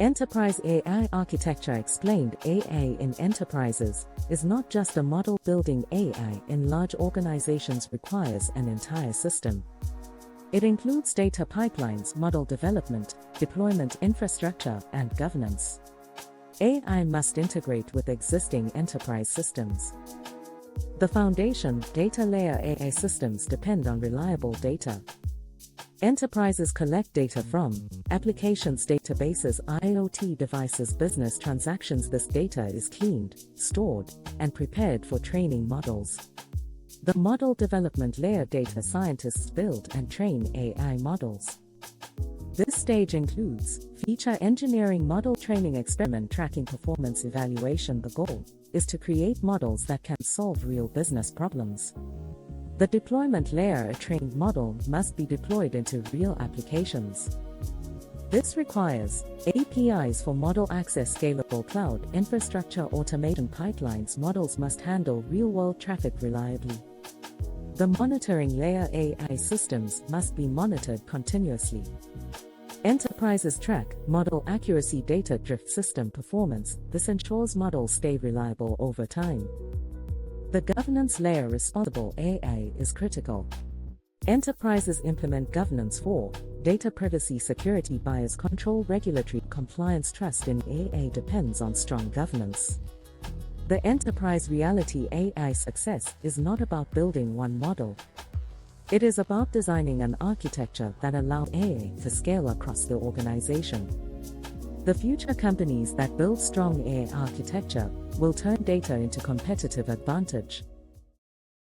Enterprise AI architecture explained. AI in enterprises is not just a model. Building AI in large organizations requires an entire system. It includes data pipelines, model development, deployment infrastructure, and governance. AI must integrate with existing enterprise systems. The foundation, data layer. AI systems depend on reliable data. Enterprises collect data from applications, databases, IoT devices, business transactions. This data is cleaned, stored, and prepared for training models. The model development layer. Data scientists build and train AI models. This stage includes feature engineering, model training, experiment tracking, performance evaluation. The goal is to create models that can solve real business problems. The deployment layer. A trained model must be deployed into real applications. This requires APIs for model access, scalable cloud infrastructure, automation pipelines. Models must handle real-world traffic reliably. The monitoring layer. AI systems must be monitored continuously. Enterprises track model accuracy, data drift, system performance. This ensures models stay reliable over time. The governance layer. Responsible AI is critical. Enterprises implement governance for data privacy, security, bias control, regulatory compliance. Trust in AI depends on strong governance. The enterprise reality. AI success is not about building one model. It is about designing an architecture that allows AI to scale across the organization. The future companies that build strong AI architecture will turn data into competitive advantage.